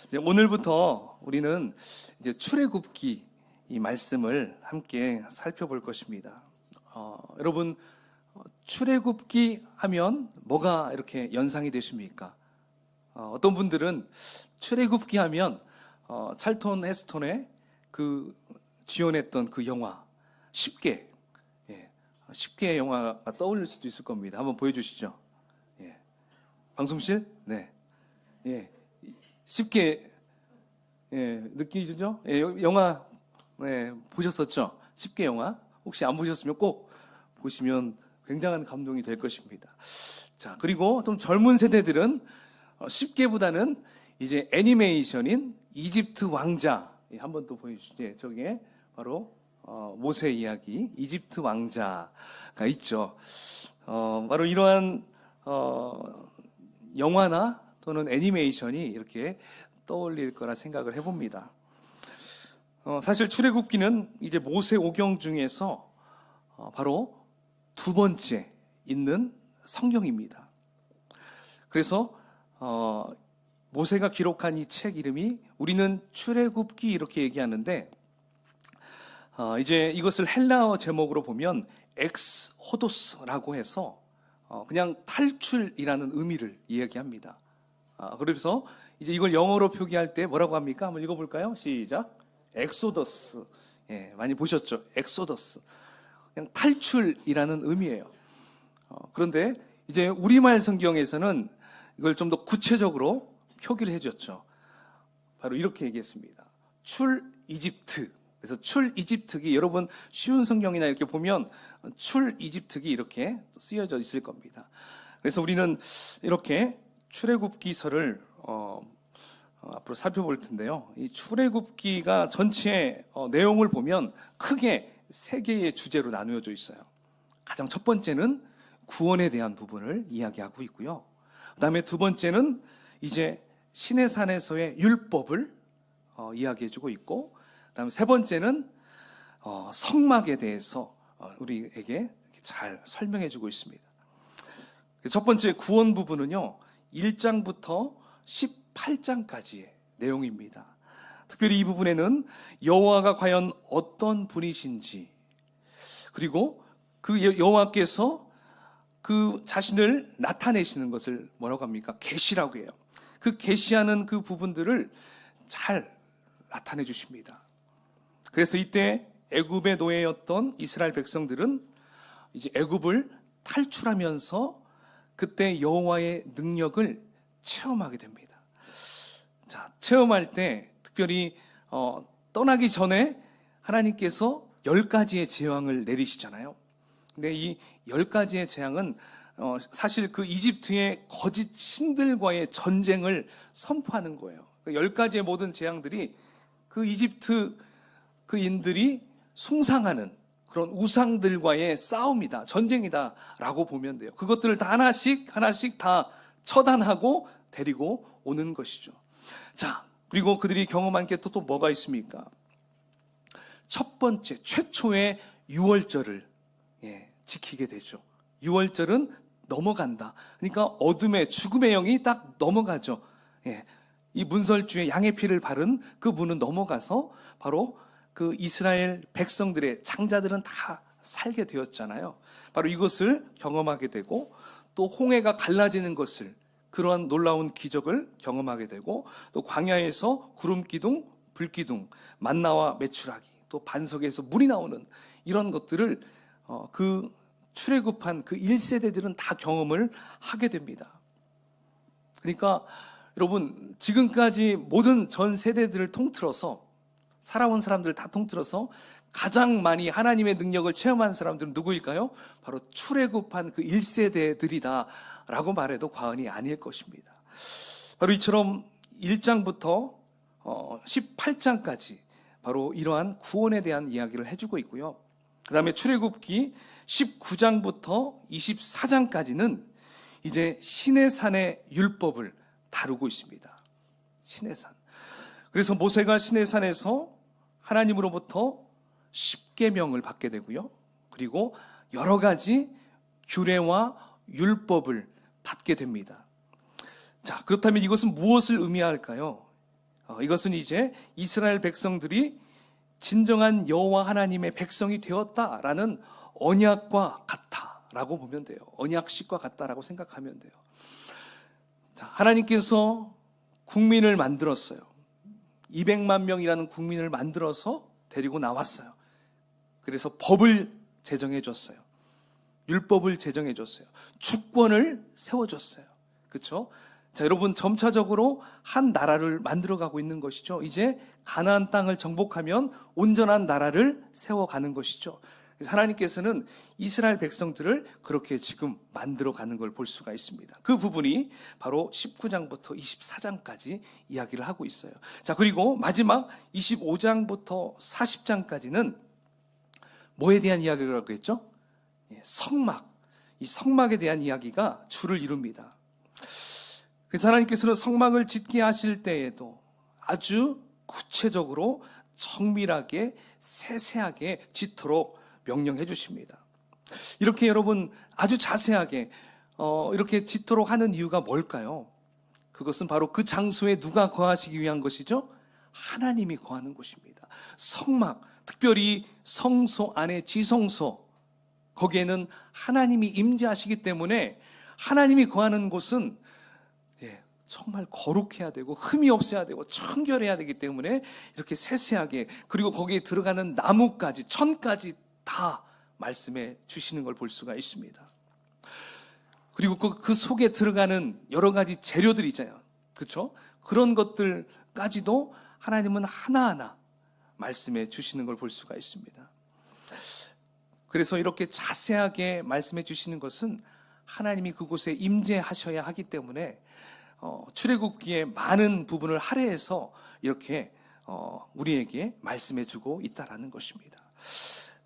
이제 오늘부터 우리는 이제 출애굽기 이 말씀을 함께 살펴볼 것입니다. 여러분, 출애굽기 하면 뭐가 이렇게 연상이 되십니까? 어떤 분들은 출애굽기 하면 찰톤 헤스턴의 그 주연했던 그 영화 10개, 10개의 영화가 떠올릴 수도 있을 겁니다. 한번 보여주시죠. 방송실? 네. 10개, 느끼시죠? 영화, 보셨었죠? 10개 영화. 혹시 안 보셨으면 꼭 보시면 굉장한 감동이 될 것입니다. 자, 그리고 좀 젊은 세대들은 10개보다는 이제 애니메이션인 이집트 왕자. 한번 또 보여주시죠. 저기에 바로 모세 이야기, 이집트 왕자가 있죠. 바로 이러한 영화나 또는 애니메이션이 이렇게 떠올릴 거라 생각을 해봅니다. 사실 출애굽기는 이제 모세 오경 중에서 바로 두 번째 있는 성경입니다. 그래서 모세가 기록한 이 책 이름이 우리는 출애굽기 이렇게 얘기하는데, 이제 이것을 헬라어 제목으로 보면 엑스호도스라고 해서 그냥 탈출이라는 의미를 이야기합니다. 그래서 이제 이걸 영어로 표기할 때 뭐라고 합니까? 한번 읽어볼까요? 시작. 엑소더스. 많이 보셨죠? 엑소더스. 그냥 탈출이라는 의미예요. 그런데 이제 우리말 성경에서는 이걸 좀 더 구체적으로 표기를 해줬죠. 바로 이렇게 얘기했습니다. 출 이집트. 그래서 출 이집트기, 여러분 쉬운 성경이나 이렇게 보면 출 이집트기 이렇게 쓰여져 있을 겁니다. 그래서 우리는 이렇게 출애굽기서를 앞으로 살펴볼 텐데요. 이 출애굽기가 전체 내용을 보면 크게 세 개의 주제로 나누어져 있어요. 가장 첫 번째는 구원에 대한 부분을 이야기하고 있고요. 그다음에 두 번째는 이제 시내산에서의 율법을 이야기해주고 있고, 그다음에 세 번째는 성막에 대해서 우리에게 잘 설명해주고 있습니다. 첫 번째 구원 부분은요, 1장부터 18장까지의 내용입니다. 특별히 이 부분에는 여호와가 과연 어떤 분이신지, 그리고 그 여호와께서 그 자신을 나타내시는 것을 뭐라고 합니까? 계시라고 해요. 그 계시하는 그 부분들을 잘 나타내 주십니다. 그래서 이때 애굽의 노예였던 이스라엘 백성들은 이제 애굽을 탈출하면서 그때 여호와의 능력을 체험하게 됩니다. 자, 체험할 때 특별히 떠나기 전에 하나님께서 10가지의 재앙을 내리시잖아요. 근데 이 10가지의 재앙은 사실 그 이집트의 거짓 신들과의 전쟁을 선포하는 거예요. 10가지의 모든 재앙들이 그 이집트 그 인들이 숭상하는 그런 우상들과의 싸움이다, 전쟁이다라고 보면 돼요. 그것들을 다 하나씩 다 처단하고 데리고 오는 것이죠. 자, 그리고 그들이 경험한 게 또 뭐가 있습니까? 첫 번째, 최초의 유월절을 지키게 되죠. 유월절은 넘어간다. 그러니까 어둠의 죽음의 영이 딱 넘어가죠. 이 문설주에 양의 피를 바른 그 문은 넘어가서 바로 그 이스라엘 백성들의 장자들은 다 살게 되었잖아요. 바로 이것을 경험하게 되고, 또 홍해가 갈라지는 것을, 그러한 놀라운 기적을 경험하게 되고, 또 광야에서 구름 기둥, 불 기둥, 만나와 메추라기, 또 반석에서 물이 나오는 이런 것들을 그 출애굽한 그 1세대들은 다 경험을 하게 됩니다. 그러니까 여러분, 지금까지 모든 전 세대들을 통틀어서 살아온 사람들을 다 통틀어서 가장 많이 하나님의 능력을 체험한 사람들은 누구일까요? 바로 출애굽한 그 1세대들이다 라고 말해도 과언이 아닐 것입니다. 바로 이처럼 1장부터 18장까지 바로 이러한 구원에 대한 이야기를 해주고 있고요. 그 다음에 출애굽기 19장부터 24장까지는 이제 시내산의 율법을 다루고 있습니다. 시내산. 그래서 모세가 시내산에서 하나님으로부터 10계명을 받게 되고요. 그리고 여러 가지 규례와 율법을 받게 됩니다. 자, 그렇다면 이것은 무엇을 의미할까요? 이것은 이제 이스라엘 백성들이 진정한 여호와 하나님의 백성이 되었다라는 언약과 같다라고 보면 돼요. 언약식과 같다라고 생각하면 돼요. 자, 하나님께서 국민을 만들었어요. 200만 명이라는 국민을 만들어서 데리고 나왔어요. 그래서 법을 제정해 줬어요. 율법을 제정해 줬어요. 주권을 세워줬어요. 그렇죠? 자, 여러분, 점차적으로 한 나라를 만들어가고 있는 것이죠. 이제 가나안 땅을 정복하면 온전한 나라를 세워가는 것이죠. 그래서 하나님께서는 이스라엘 백성들을 그렇게 지금 만들어가는 걸 볼 수가 있습니다. 그 부분이 바로 19장부터 24장까지 이야기를 하고 있어요. 자, 그리고 마지막 25장부터 40장까지는 뭐에 대한 이야기를 하고 있죠? 성막. 이 성막에 대한 이야기가 주를 이룹니다. 그래서 하나님께서는 성막을 짓게 하실 때에도 아주 구체적으로 정밀하게 세세하게 짓도록 명령해 주십니다. 이렇게 여러분 아주 자세하게 이렇게 짓도록 하는 이유가 뭘까요? 그것은 바로 그 장소에 누가 거하시기 위한 것이죠? 하나님이 거하는 곳입니다. 성막, 특별히 성소 안에 지성소, 거기에는 하나님이 임재하시기 때문에 하나님이 거하는 곳은 정말 거룩해야 되고 흠이 없어야 되고 청결해야 되기 때문에 이렇게 세세하게, 그리고 거기에 들어가는 나무까지 천까지 다 말씀해 주시는 걸 볼 수가 있습니다. 그리고 그 속에 들어가는 여러 가지 재료들이 있잖아요. 그렇죠? 그런 것들까지도 하나님은 하나하나 말씀해 주시는 걸 볼 수가 있습니다. 그래서 이렇게 자세하게 말씀해 주시는 것은 하나님이 그곳에 임재하셔야 하기 때문에 출애굽기의 많은 부분을 할애해서 이렇게 우리에게 말씀해 주고 있다라는 것입니다.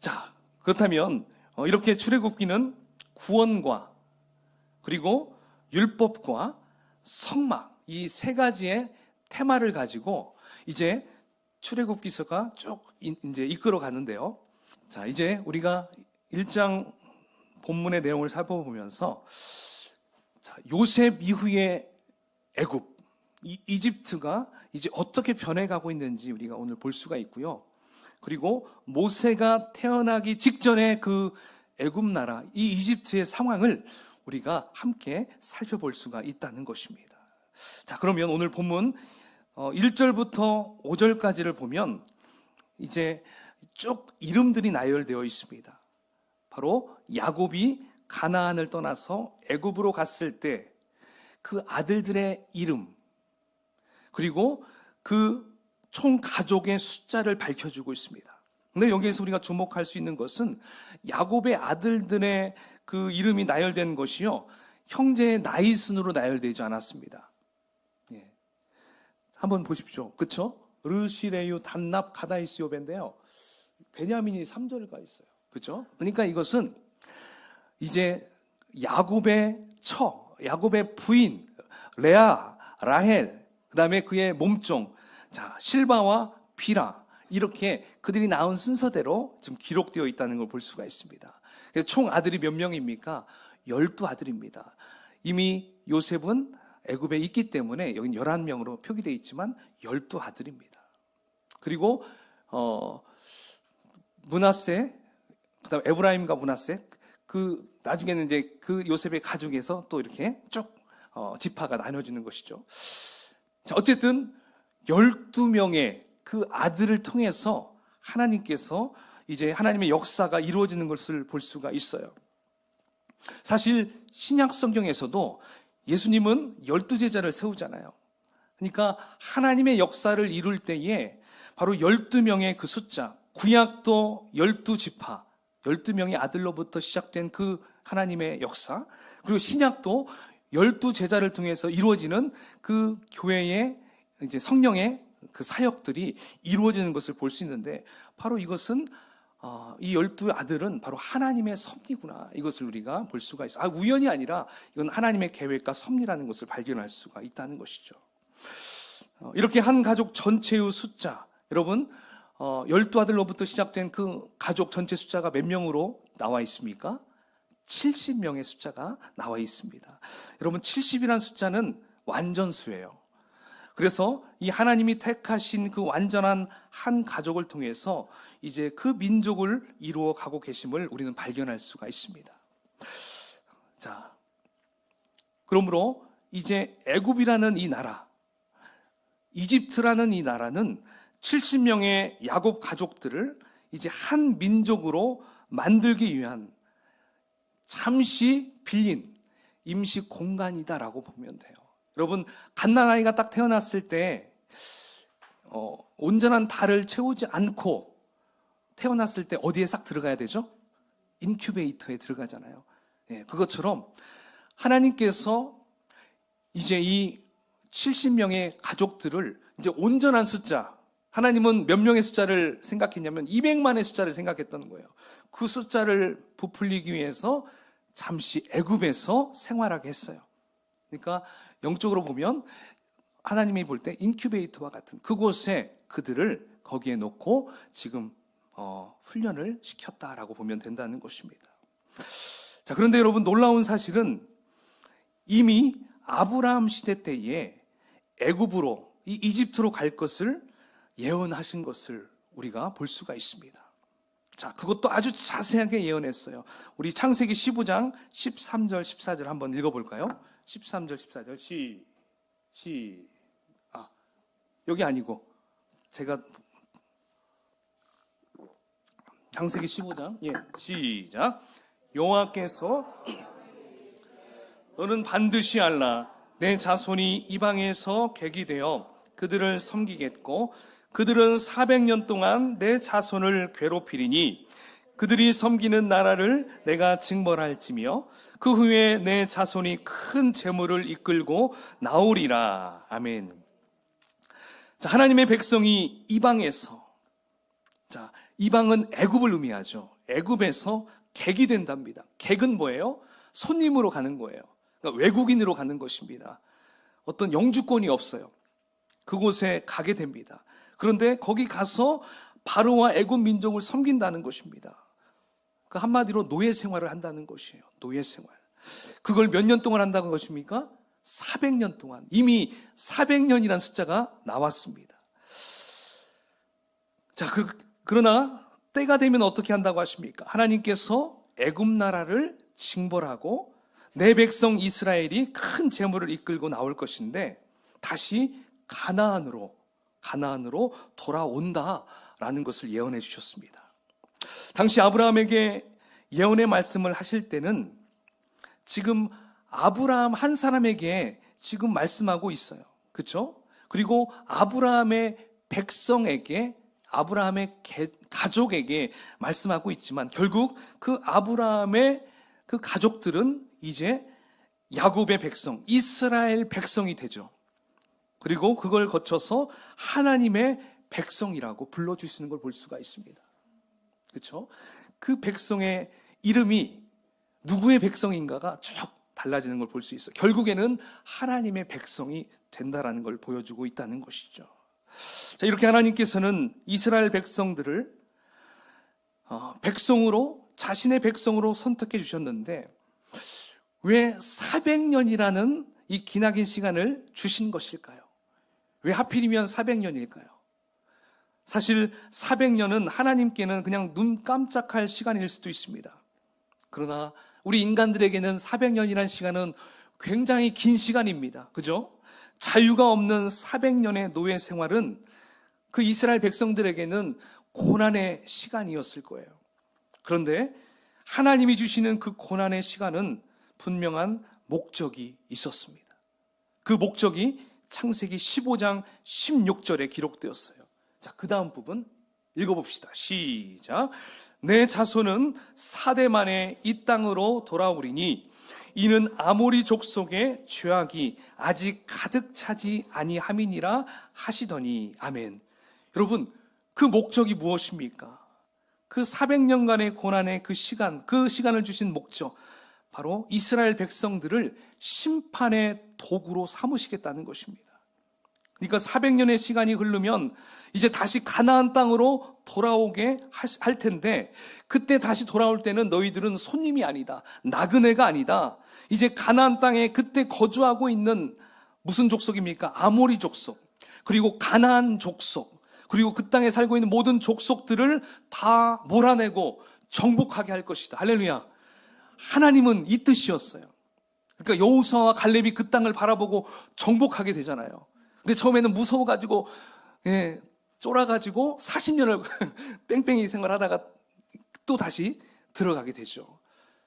자, 그렇다면 이렇게 출애굽기는 구원과 그리고 율법과 성막, 이 세 가지의 테마를 가지고 이제 출애굽기서가 쭉 이제 이끌어 가는데요. 자, 이제 우리가 1장 본문의 내용을 살펴보면서 자, 요셉 이후의 애굽, 이집트가 이제 어떻게 변해가고 있는지 우리가 오늘 볼 수가 있고요. 그리고 모세가 태어나기 직전의 그 애굽 나라, 이 이집트의 상황을 우리가 함께 살펴볼 수가 있다는 것입니다. 자, 그러면 오늘 본문 1절부터 5절까지를 보면 이제 쭉 이름들이 나열되어 있습니다. 바로 야곱이 가나안을 떠나서 애굽으로 갔을 때 그 아들들의 이름, 그리고 그 총 가족의 숫자를 밝혀주고 있습니다. 근데 여기에서 우리가 주목할 수 있는 것은 야곱의 아들들의 그 이름이 나열된 것이요, 형제의 나이 순으로 나열되지 않았습니다. 예. 한번 보십시오. 그렇죠? 르시레유, 단납, 가다이스, 요벤인데요. 베냐민이 3절가 있어요. 그렇죠? 그러니까 이것은 이제 야곱의 야곱의 부인 레아, 라헬, 그다음에 그의 몸종, 자, 실바와 비라, 이렇게 그들이 낳은 순서대로 지금 기록되어 있다는 걸 볼 수가 있습니다. 총 아들이 몇 명입니까? 12아들입니다. 이미 요셉은 애굽에 있기 때문에 여기는 11명으로 표기되어 있지만 12아들입니다. 그리고 므낫세, 그다음 에브라임과 므낫세, 그 나중에는 이제 그 요셉의 가족에서 또 이렇게 쭉 지파가 나눠지는 것이죠. 자, 어쨌든 12명의 그 아들을 통해서 하나님께서 이제 하나님의 역사가 이루어지는 것을 볼 수가 있어요. 사실 신약 성경에서도 예수님은 12제자를 세우잖아요. 그러니까 하나님의 역사를 이룰 때에 바로 12명의 그 숫자, 구약도 12지파, 12명의 아들로부터 시작된 그 하나님의 역사, 그리고 신약도 12제자를 통해서 이루어지는 그 교회의 이제 성령의 그 사역들이 이루어지는 것을 볼 수 있는데, 바로 이것은 이 12아들은 바로 하나님의 섭리구나, 이것을 우리가 볼 수가 있어요. 우연이 아니라 이건 하나님의 계획과 섭리라는 것을 발견할 수가 있다는 것이죠. 이렇게 한 가족 전체의 숫자, 여러분 12아들로부터 시작된 그 가족 전체 숫자가 몇 명으로 나와 있습니까? 70명의 숫자가 나와 있습니다. 여러분 70이라는 숫자는 완전수예요. 그래서 이 하나님이 택하신 그 완전한 한 가족을 통해서 이제 그 민족을 이루어 가고 계심을 우리는 발견할 수가 있습니다. 자, 그러므로 이제 애굽이라는 이 나라, 이집트라는 이 나라는 70명의 야곱 가족들을 이제 한 민족으로 만들기 위한 잠시 빌린 임시 공간이다라고 보면 돼요. 여러분, 갓난아이가 딱 태어났을 때 온전한 달을 채우지 않고 태어났을 때 어디에 싹 들어가야 되죠? 인큐베이터에 들어가잖아요. 예, 그것처럼 하나님께서 이제 이 70명의 가족들을 이제 온전한 숫자, 하나님은 몇 명의 숫자를 생각했냐면 200만의 숫자를 생각했던 거예요. 그 숫자를 부풀리기 위해서 잠시 애굽에서 생활하게 했어요. 그러니까 영적으로 보면 하나님이 볼 때 인큐베이터와 같은 그곳에 그들을 거기에 놓고 지금 훈련을 시켰다라고 보면 된다는 것입니다. 자, 그런데 여러분, 놀라운 사실은 이미 아브라함 시대 때에 애굽으로, 이 이집트로 갈 것을 예언하신 것을 우리가 볼 수가 있습니다. 자, 그것도 아주 자세하게 예언했어요. 우리 창세기 15장 13절 14절 한번 읽어볼까요? 13절 14절 여기 아니고 제가 창세기 15장 시작. 여호와께서 너는 반드시 알라. 내 자손이 이방에서 객이 되어 그들을 섬기겠고 그들은 400년 동안 내 자손을 괴롭히리니 그들이 섬기는 나라를 내가 징벌할지며 그 후에 내 자손이 큰 재물을 이끌고 나오리라. 아멘. 자, 하나님의 백성이 이방에서, 자, 이방은 애굽을 의미하죠. 애굽에서 객이 된답니다. 객은 뭐예요? 손님으로 가는 거예요. 그러니까 외국인으로 가는 것입니다. 어떤 영주권이 없어요. 그곳에 가게 됩니다. 그런데 거기 가서 바로와 애굽 민족을 섬긴다는 것입니다. 그 한마디로 노예 생활을 한다는 것이에요. 노예 생활. 그걸 몇 년 동안 한다는 것입니까? 400년 동안. 이미 400년이라는 숫자가 나왔습니다. 자, 그러나 때가 되면 어떻게 한다고 하십니까? 하나님께서 애굽 나라를 징벌하고 내 백성 이스라엘이 큰 재물을 이끌고 나올 것인데 다시 가나안으로 돌아온다라는 것을 예언해 주셨습니다. 당시 아브라함에게 예언의 말씀을 하실 때는 지금 아브라함 한 사람에게 지금 말씀하고 있어요. 그렇죠? 그리고 아브라함의 백성에게, 아브라함의 가족에게 말씀하고 있지만 결국 그 아브라함의 그 가족들은 이제 야곱의 백성, 이스라엘 백성이 되죠. 그리고 그걸 거쳐서 하나님의 백성이라고 불러주시는 걸 볼 수가 있습니다. 그렇죠? 그 백성의 이름이 누구의 백성인가가 쭉 달라지는 걸 볼 수 있어요. 결국에는 하나님의 백성이 된다라는 걸 보여주고 있다는 것이죠. 자, 이렇게 하나님께서는 이스라엘 백성들을 백성으로, 자신의 백성으로 선택해 주셨는데 왜 400년이라는 이 기나긴 시간을 주신 것일까요? 왜 하필이면 400년일까요? 사실 400년은 하나님께는 그냥 눈 깜짝할 시간일 수도 있습니다. 그러나 우리 인간들에게는 400년이라는 시간은 굉장히 긴 시간입니다. 그죠? 자유가 없는 400년의 노예 생활은 그 이스라엘 백성들에게는 고난의 시간이었을 거예요. 그런데 하나님이 주시는 그 고난의 시간은 분명한 목적이 있었습니다. 그 목적이 창세기 15장 16절에 기록되었어요. 자, 그 다음 부분 읽어봅시다. 시작. 내 자손은 4대 만에 이 땅으로 돌아오리니 이는 아모리 족속의 죄악이 아직 가득 차지 아니함이니라 하시더니. 아멘. 여러분, 그 목적이 무엇입니까? 그 400년간의 고난의 그 시간을 주신 목적, 바로 이스라엘 백성들을 심판의 도구로 삼으시겠다는 것입니다. 그러니까 400년의 시간이 흐르면 이제 다시 가나안 땅으로 돌아오게 할 텐데, 그때 다시 돌아올 때는 너희들은 손님이 아니다, 나그네가 아니다. 이제 가나안 땅에 그때 거주하고 있는 무슨 족속입니까? 아모리 족속, 그리고 가나안 족속, 그리고 그 땅에 살고 있는 모든 족속들을 다 몰아내고 정복하게 할 것이다. 할렐루야. 하나님은 이 뜻이었어요. 그러니까 여호수아와 갈렙이 그 땅을 바라보고 정복하게 되잖아요. 근데 처음에는 무서워가지고 쫄아가지고 40년을 뺑뺑이 생활하다가 또 다시 들어가게 되죠.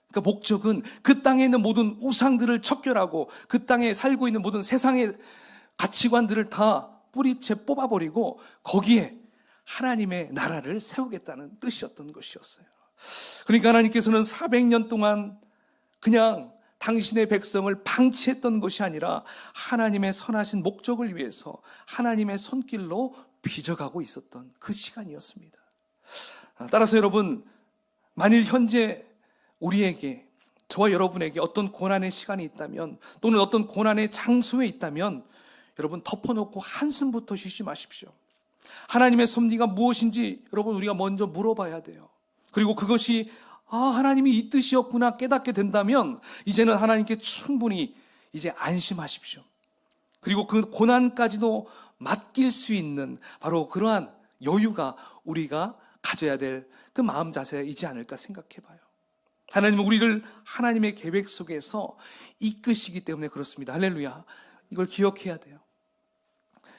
그러니까 목적은 그 땅에 있는 모든 우상들을 척결하고 그 땅에 살고 있는 모든 세상의 가치관들을 다 뿌리채 뽑아버리고 거기에 하나님의 나라를 세우겠다는 뜻이었던 것이었어요. 그러니까 하나님께서는 400년 동안 그냥 당신의 백성을 방치했던 것이 아니라 하나님의 선하신 목적을 위해서 하나님의 손길로 빚어가고 있었던 그 시간이었습니다. 따라서 여러분, 만일 현재 우리에게, 저와 여러분에게 어떤 고난의 시간이 있다면, 또는 어떤 고난의 장소에 있다면 여러분 덮어놓고 한숨부터 쉬지 마십시오. 하나님의 섭리가 무엇인지 여러분 우리가 먼저 물어봐야 돼요. 그리고 그것이 하나님이 이 뜻이었구나 깨닫게 된다면 이제는 하나님께 충분히 이제 안심하십시오. 그리고 그 고난까지도 맡길 수 있는 바로 그러한 여유가 우리가 가져야 될 그 마음 자세이지 않을까 생각해 봐요. 하나님은 우리를 하나님의 계획 속에서 이끄시기 때문에 그렇습니다. 할렐루야. 이걸 기억해야 돼요.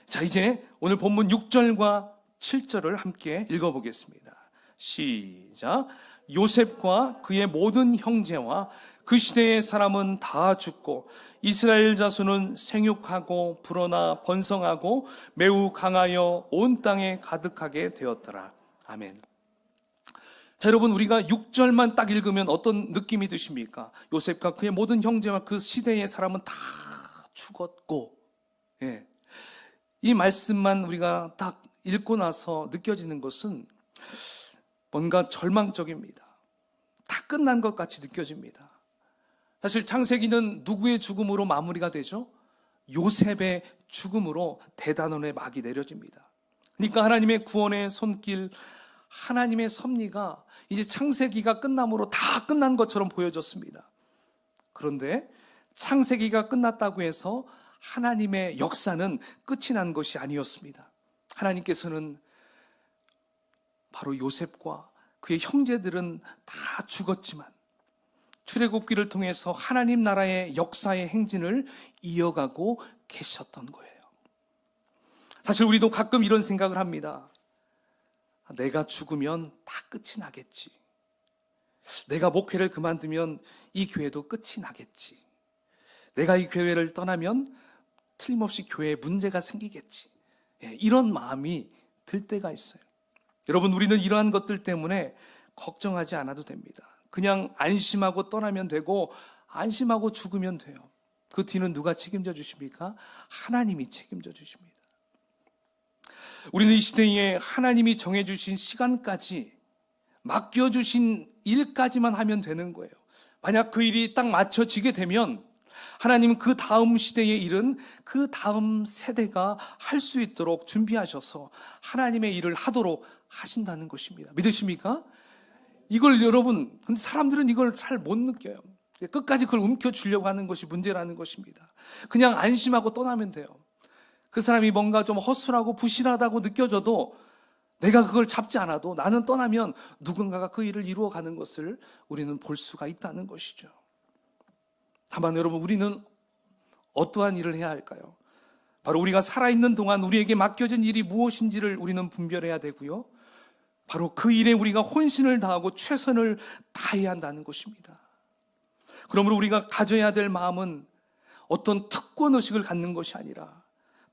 자, 이제 오늘 본문 6절과 7절을 함께 읽어보겠습니다. 시작. 요셉과 그의 모든 형제와 그 시대의 사람은 다 죽고 이스라엘 자손은 생육하고 불어나 번성하고 매우 강하여 온 땅에 가득하게 되었더라. 아멘. 자, 여러분, 우리가 6절만 딱 읽으면 어떤 느낌이 드십니까? 요셉과 그의 모든 형제와 그 시대의 사람은 다 죽었고, 이 말씀만 우리가 딱 읽고 나서 느껴지는 것은 뭔가 절망적입니다. 다 끝난 것 같이 느껴집니다. 사실 창세기는 누구의 죽음으로 마무리가 되죠? 요셉의 죽음으로 대단원의 막이 내려집니다. 그러니까 하나님의 구원의 손길, 하나님의 섭리가 이제 창세기가 끝남으로 다 끝난 것처럼 보여졌습니다. 그런데 창세기가 끝났다고 해서 하나님의 역사는 끝이 난 것이 아니었습니다. 하나님께서는 바로 요셉과 그의 형제들은 다 죽었지만 출애굽기를 통해서 하나님 나라의 역사의 행진을 이어가고 계셨던 거예요. 사실 우리도 가끔 이런 생각을 합니다. 내가 죽으면 다 끝이 나겠지. 내가 목회를 그만두면 이 교회도 끝이 나겠지. 내가 이 교회를 떠나면 틀림없이 교회에 문제가 생기겠지. 이런 마음이 들 때가 있어요. 여러분, 우리는 이러한 것들 때문에 걱정하지 않아도 됩니다. 그냥 안심하고 떠나면 되고 안심하고 죽으면 돼요. 그 뒤는 누가 책임져 주십니까? 하나님이 책임져 주십니다. 우리는 이 시대에 하나님이 정해주신 시간까지 맡겨주신 일까지만 하면 되는 거예요. 만약 그 일이 딱 맞춰지게 되면 하나님은 그 다음 시대의 일은 그 다음 세대가 할 수 있도록 준비하셔서 하나님의 일을 하도록 하신다는 것입니다. 믿으십니까? 이걸 여러분, 근데 사람들은 이걸 잘 못 느껴요. 끝까지 그걸 움켜쥐려고 하는 것이 문제라는 것입니다. 그냥 안심하고 떠나면 돼요. 그 사람이 뭔가 좀 허술하고 부실하다고 느껴져도 내가 그걸 잡지 않아도 나는 떠나면 누군가가 그 일을 이루어가는 것을 우리는 볼 수가 있다는 것이죠. 다만 여러분, 우리는 어떠한 일을 해야 할까요? 바로 우리가 살아있는 동안 우리에게 맡겨진 일이 무엇인지를 우리는 분별해야 되고요. 바로 그 일에 우리가 혼신을 다하고 최선을 다해야 한다는 것입니다. 그러므로 우리가 가져야 될 마음은 어떤 특권의식을 갖는 것이 아니라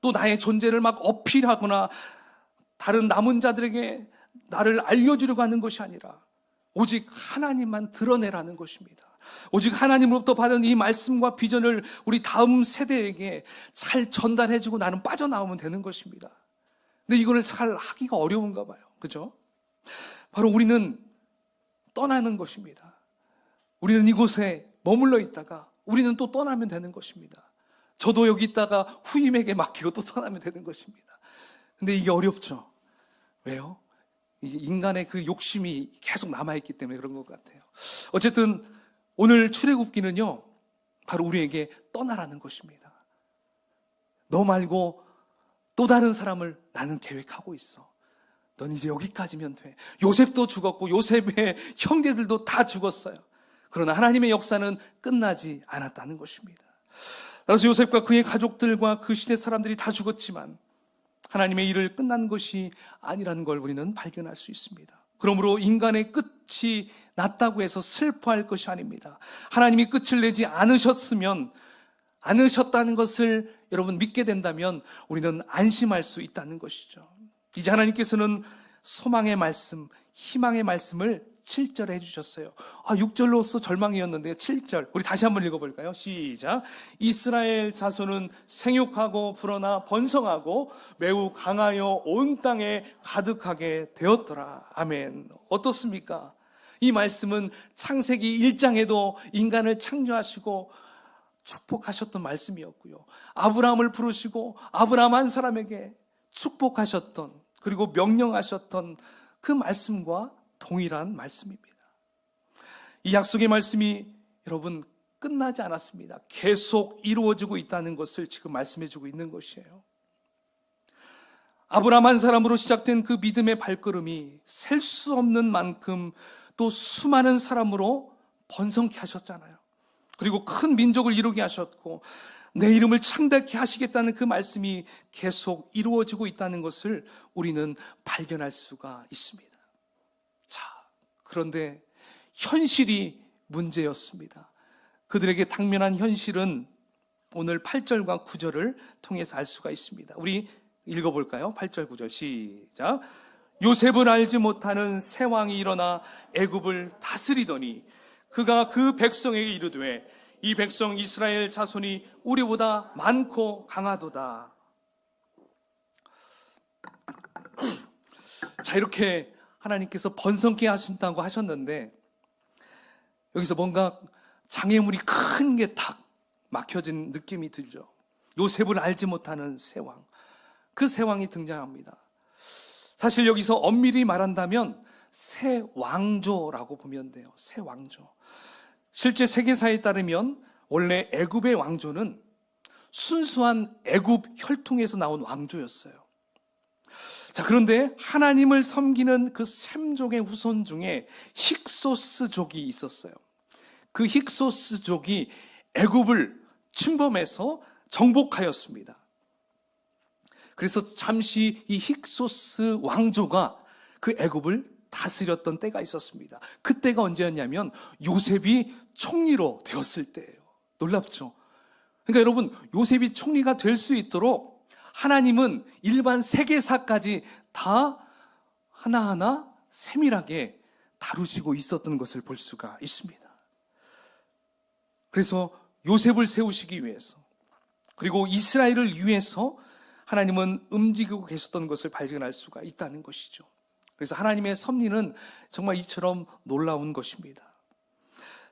또 나의 존재를 막 어필하거나 다른 남은 자들에게 나를 알려주려고 하는 것이 아니라 오직 하나님만 드러내라는 것입니다. 오직 하나님으로부터 받은 이 말씀과 비전을 우리 다음 세대에게 잘 전달해주고 나는 빠져나오면 되는 것입니다. 근데 이거를 잘 하기가 어려운가 봐요. 그죠? 바로 우리는 떠나는 것입니다. 우리는 이곳에 머물러 있다가 우리는 또 떠나면 되는 것입니다. 저도 여기 있다가 후임에게 맡기고 또 떠나면 되는 것입니다. 근데 이게 어렵죠. 왜요? 이게 인간의 그 욕심이 계속 남아있기 때문에 그런 것 같아요. 어쨌든 오늘 출애굽기는요, 바로 우리에게 떠나라는 것입니다. 너 말고 또 다른 사람을 나는 계획하고 있어. 넌 이제 여기까지면 돼. 요셉도 죽었고 요셉의 형제들도 다 죽었어요. 그러나 하나님의 역사는 끝나지 않았다는 것입니다. 따라서 요셉과 그의 가족들과 그 시대 사람들이 다 죽었지만 하나님의 일을 끝난 것이 아니라는 걸 우리는 발견할 수 있습니다. 그러므로 인간의 끝이 났다고 해서 슬퍼할 것이 아닙니다. 하나님이 끝을 내지 않으셨다는 것을 여러분 믿게 된다면 우리는 안심할 수 있다는 것이죠. 이제 하나님께서는 소망의 말씀, 희망의 말씀을 7절에 해주셨어요. 6절로서 절망이었는데요. 7절 우리 다시 한번 읽어볼까요? 시작. 이스라엘 자손은 생육하고 불어나 번성하고 매우 강하여 온 땅에 가득하게 되었더라. 아멘. 어떻습니까? 이 말씀은 창세기 1장에도 인간을 창조하시고 축복하셨던 말씀이었고요. 아브라함을 부르시고 아브라함 한 사람에게 축복하셨던, 그리고 명령하셨던 그 말씀과 동일한 말씀입니다. 이 약속의 말씀이 여러분 끝나지 않았습니다. 계속 이루어지고 있다는 것을 지금 말씀해주고 있는 것이에요. 아브라함 한 사람으로 시작된 그 믿음의 발걸음이 셀 수 없는 만큼 또 수많은 사람으로 번성케 하셨잖아요. 그리고 큰 민족을 이루게 하셨고 내 이름을 창대케 하시겠다는 그 말씀이 계속 이루어지고 있다는 것을 우리는 발견할 수가 있습니다. 자, 그런데 현실이 문제였습니다. 그들에게 당면한 현실은 오늘 8절과 9절을 통해서 알 수가 있습니다. 우리 읽어볼까요? 8절 9절 시작. 요셉을 알지 못하는 새 왕이 일어나 애굽을 다스리더니 그가 그 백성에게 이르되 이 백성 이스라엘 자손이 우리보다 많고 강하도다. 자, 이렇게 하나님께서 번성케 하신다고 하셨는데 여기서 뭔가 장애물이 큰 게 탁 막혀진 느낌이 들죠. 요셉을 알지 못하는 새 왕, 그 새 왕이 등장합니다. 사실 여기서 엄밀히 말한다면 새 왕조라고 보면 돼요. 새 왕조. 실제 세계사에 따르면 원래 애굽의 왕조는 순수한 애굽 혈통에서 나온 왕조였어요. 자, 그런데 하나님을 섬기는 그 셈족의 후손 중에 힉소스족이 있었어요. 그 힉소스족이 애굽을 침범해서 정복하였습니다. 그래서 잠시 이 힉소스 왕조가 그 애굽을 다스렸던 때가 있었습니다. 그때가 언제였냐면 요셉이 총리로 되었을 때예요. 놀랍죠? 그러니까 여러분, 요셉이 총리가 될 수 있도록 하나님은 일반 세계사까지 다 하나하나 세밀하게 다루시고 있었던 것을 볼 수가 있습니다. 그래서 요셉을 세우시기 위해서, 그리고 이스라엘을 위해서 하나님은 움직이고 계셨던 것을 발견할 수가 있다는 것이죠. 그래서 하나님의 섭리는 정말 이처럼 놀라운 것입니다.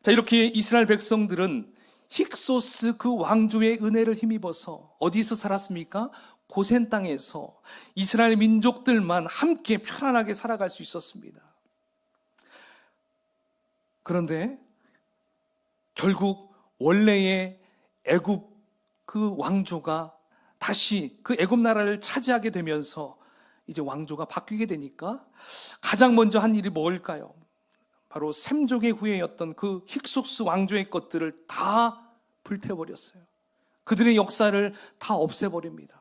자, 이렇게 이스라엘 백성들은 힉소스 그 왕조의 은혜를 힘입어서 어디서 살았습니까? 고센 땅에서 이스라엘 민족들만 함께 편안하게 살아갈 수 있었습니다. 그런데 결국 원래의 애굽 그 왕조가 다시 그 애굽 나라를 차지하게 되면서 이제 왕조가 바뀌게 되니까 가장 먼저 한 일이 뭘까요? 바로 셈족의 후예였던 그 힉소스 왕조의 것들을 다 불태워버렸어요. 그들의 역사를 다 없애버립니다.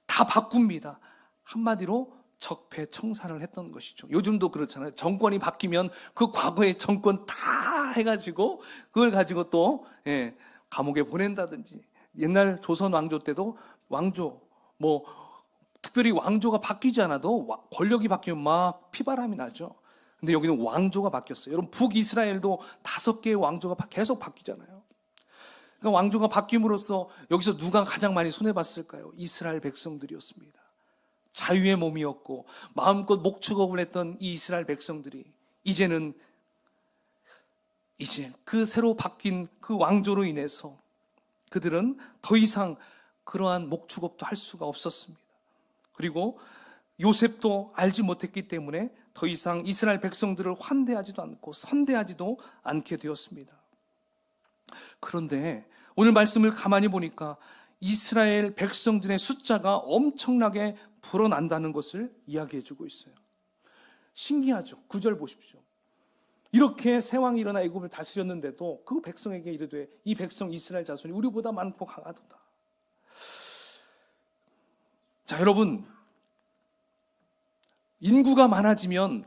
다 바꿉니다. 한마디로 적폐청산을 했던 것이죠. 요즘도 그렇잖아요. 정권이 바뀌면 그 과거의 정권 다 해가지고 그걸 가지고 또 감옥에 보낸다든지, 옛날 조선 왕조 때도 왕조 특별히 왕조가 바뀌지 않아도 권력이 바뀌면 막 피바람이 나죠. 근데 여기는 왕조가 바뀌었어요. 여러분, 북이스라엘도 5개의 왕조가 계속 바뀌잖아요. 그러니까 왕조가 바뀜으로써 여기서 누가 가장 많이 손해봤을까요? 이스라엘 백성들이었습니다. 자유의 몸이었고 마음껏 목축업을 했던 이 이스라엘 백성들이 이제 그 새로 바뀐 그 왕조로 인해서 그들은 더 이상 그러한 목축업도 할 수가 없었습니다. 그리고 요셉도 알지 못했기 때문에 더 이상 이스라엘 백성들을 환대하지도 않고 선대하지도 않게 되었습니다. 그런데 오늘 말씀을 가만히 보니까 이스라엘 백성들의 숫자가 엄청나게 불어난다는 것을 이야기해주고 있어요. 신기하죠. 9절 보십시오. 이렇게 세왕이 일어나 애굽을 다스렸는데도 그 백성에게 이르되 이 백성 이스라엘 자손이 우리보다 많고 강하도다. 자, 여러분, 인구가 많아지면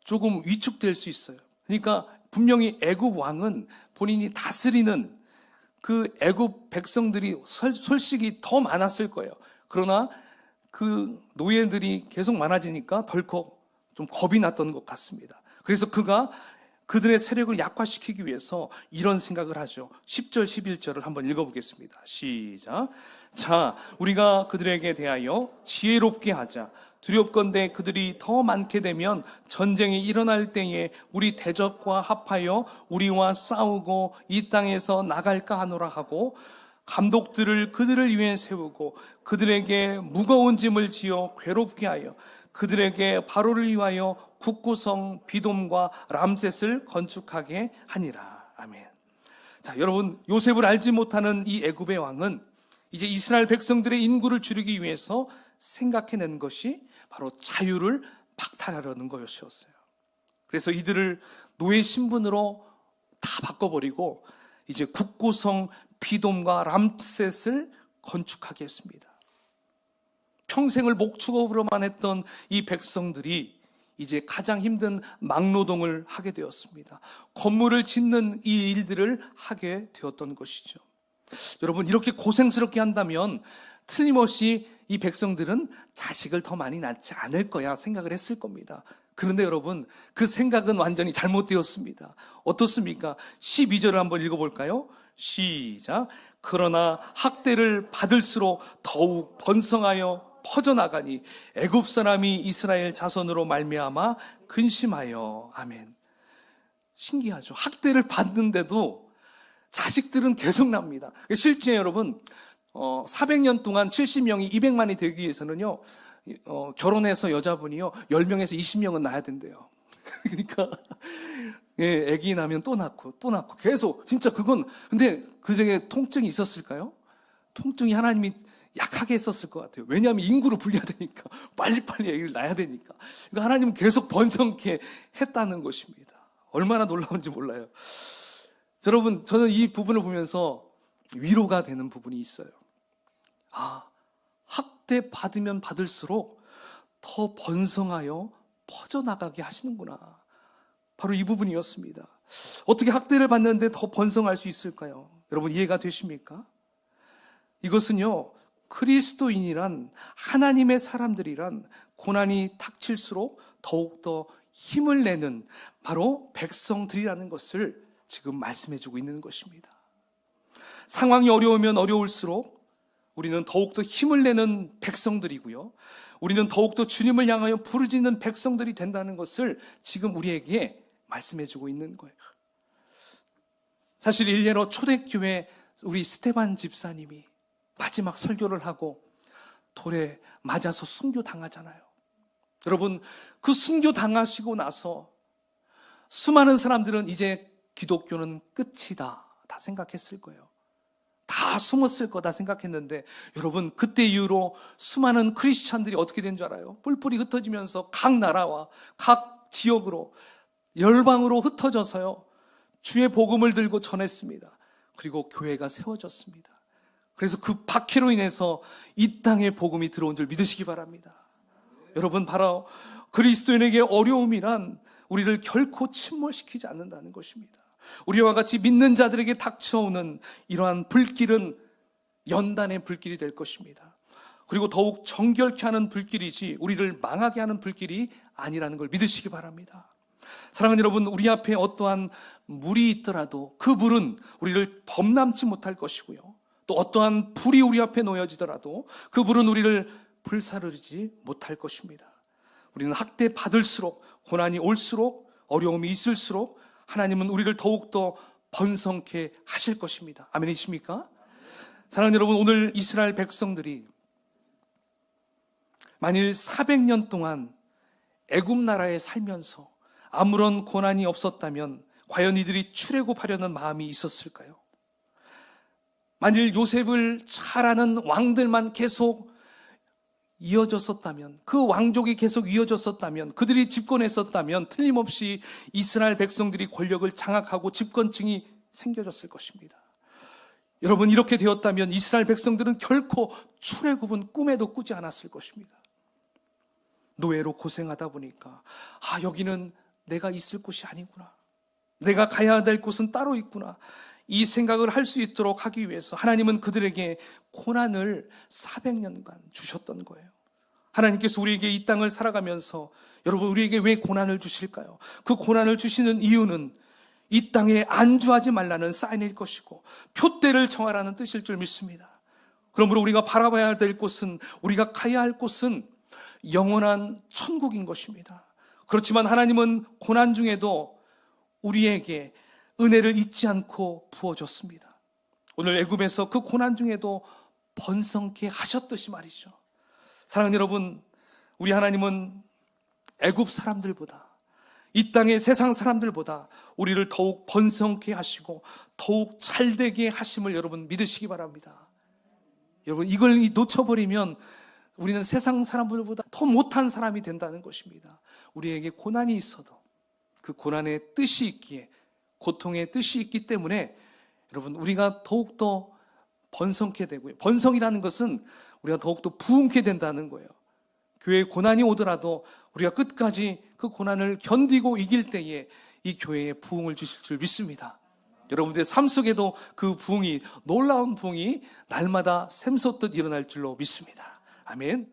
조금 위축될 수 있어요. 그러니까 분명히 애굽 왕은 본인이 다스리는 그 애굽 백성들이 솔직히 더 많았을 거예요. 그러나 그 노예들이 계속 많아지니까 덜컥 좀 겁이 났던 것 같습니다. 그래서 그가 그들의 세력을 약화시키기 위해서 이런 생각을 하죠. 10절, 11절을 한번 읽어보겠습니다. 시작. 자, 우리가 그들에게 대하여 지혜롭게 하자. 두렵건대 그들이 더 많게 되면 전쟁이 일어날 때에 우리 대적과 합하여 우리와 싸우고 이 땅에서 나갈까 하노라 하고 감독들을 그들을 위해 세우고 그들에게 무거운 짐을 지어 괴롭게 하여 그들에게 바로를 위하여 국구성 비돔과 람셋을 건축하게 하니라. 아멘. 자, 여러분, 요셉을 알지 못하는 이 애굽의 왕은 이제 이스라엘 백성들의 인구를 줄이기 위해서 생각해낸 것이 바로 자유를 박탈하려는 것이었어요. 그래서 이들을 노예 신분으로 다 바꿔버리고 이제 국구성 비돔과 람셋을 건축하게 했습니다. 평생을 목축업으로만 했던 이 백성들이 이제 가장 힘든 막노동을 하게 되었습니다. 건물을 짓는 이 일들을 하게 되었던 것이죠. 여러분, 이렇게 고생스럽게 한다면 틀림없이 이 백성들은 자식을 더 많이 낳지 않을 거야 생각을 했을 겁니다. 그런데 여러분, 그 생각은 완전히 잘못되었습니다. 어떻습니까? 12절을 한번 읽어볼까요? 시작. 그러나 학대를 받을수록 더욱 번성하여 퍼져나가니 애굽 사람이 이스라엘 자손으로 말미암아 근심하여. 아멘. 신기하죠. 학대를 받는데도 자식들은 계속 납니다. 실제 여러분, 400년 동안 70명이 200만이 되기 위해서는요, 결혼해서 여자분이요 10명에서 20명은 낳아야 된대요. 그러니까 예, 아기 나면 또 낳고 계속. 진짜 그건, 근데 그들에게 통증이 있었을까요? 통증이 하나님이 약하게 했었을 것 같아요. 왜냐하면 인구를 불려야 되니까, 빨리빨리 아기를 낳아야 되니까. 그러니까 하나님은 계속 번성케 했다는 것입니다. 얼마나 놀라운지 몰라요. 여러분, 저는 이 부분을 보면서 위로가 되는 부분이 있어요. 아, 학대 받으면 받을수록 더 번성하여 퍼져나가게 하시는구나. 바로 이 부분이었습니다. 어떻게 학대를 받는데 더 번성할 수 있을까요? 여러분, 이해가 되십니까? 이것은요, 그리스도인이란, 하나님의 사람들이란 고난이 닥칠수록 더욱더 힘을 내는 바로 백성들이라는 것을 지금 말씀해주고 있는 것입니다. 상황이 어려우면 어려울수록 우리는 더욱더 힘을 내는 백성들이고요, 우리는 더욱더 주님을 향하여 부르짖는 백성들이 된다는 것을 지금 우리에게 말씀해주고 있는 거예요. 사실 일례로 초대교회 우리 스테반 집사님이 마지막 설교를 하고 돌에 맞아서 순교당하잖아요. 여러분, 그 순교당하시고 나서 수많은 사람들은 이제 기독교는 끝이다 다 생각했을 거예요. 다 숨었을 거다 생각했는데, 여러분, 그때 이후로 수많은 크리스찬들이 어떻게 된 줄 알아요? 뿔뿔이 흩어지면서 각 나라와 각 지역으로 열방으로 흩어져서요, 주의 복음을 들고 전했습니다. 그리고 교회가 세워졌습니다. 그래서 그 박해로 인해서 이 땅에 복음이 들어온 줄 믿으시기 바랍니다. 여러분, 바로 그리스도인에게 어려움이란 우리를 결코 침몰시키지 않는다는 것입니다. 우리와 같이 믿는 자들에게 닥쳐오는 이러한 불길은 연단의 불길이 될 것입니다. 그리고 더욱 정결케 하는 불길이지 우리를 망하게 하는 불길이 아니라는 걸 믿으시기 바랍니다. 사랑하는 여러분, 우리 앞에 어떠한 물이 있더라도 그 물은 우리를 범람치 못할 것이고요, 또 어떠한 불이 우리 앞에 놓여지더라도 그 불은 우리를 불사르지 못할 것입니다. 우리는 학대 받을수록, 고난이 올수록, 어려움이 있을수록 하나님은 우리를 더욱더 번성케 하실 것입니다. 아멘이십니까? 사랑하는 여러분, 오늘 이스라엘 백성들이 만일 400년 동안 애굽 나라에 살면서 아무런 고난이 없었다면 과연 이들이 출애굽하려는 마음이 있었을까요? 만일 요셉을 잘 아는 왕들만 계속 이어졌었다면, 그 왕족이 계속 이어졌었다면, 그들이 집권했었다면 틀림없이 이스라엘 백성들이 권력을 장악하고 집권층이 생겨졌을 것입니다. 여러분, 이렇게 되었다면 이스라엘 백성들은 결코 출애굽은 꿈에도 꾸지 않았을 것입니다. 노예로 고생하다 보니까 여기는 내가 있을 곳이 아니구나, 내가 가야 될 곳은 따로 있구나, 이 생각을 할 수 있도록 하기 위해서 하나님은 그들에게 고난을 400년간 주셨던 거예요. 하나님께서 우리에게 이 땅을 살아가면서 여러분, 우리에게 왜 고난을 주실까요? 그 고난을 주시는 이유는 이 땅에 안주하지 말라는 사인일 것이고 표대를 정하라는 뜻일 줄 믿습니다. 그러므로 우리가 바라봐야 될 곳은, 우리가 가야 할 곳은 영원한 천국인 것입니다. 그렇지만 하나님은 고난 중에도 우리에게 은혜를 잊지 않고 부어줬습니다. 오늘 애굽에서 그 고난 중에도 번성케 하셨듯이 말이죠. 사랑하는 여러분, 우리 하나님은 애굽 사람들보다, 이 땅의 세상 사람들보다 우리를 더욱 번성케 하시고 더욱 잘되게 하심을 여러분 믿으시기 바랍니다. 여러분, 이걸 놓쳐버리면 우리는 세상 사람들보다 더 못한 사람이 된다는 것입니다. 우리에게 고난이 있어도 그 고난의 뜻이 있기에, 고통의 뜻이 있기 때문에 여러분, 우리가 더욱더 번성케 되고요. 번성이라는 것은 우리가 더욱더 부흥케 된다는 거예요. 교회에 고난이 오더라도 우리가 끝까지 그 고난을 견디고 이길 때에 이 교회에 부흥을 주실 줄 믿습니다. 여러분들의 삶 속에도 그 부흥이, 놀라운 부흥이 날마다 샘솟듯 일어날 줄로 믿습니다. 아멘.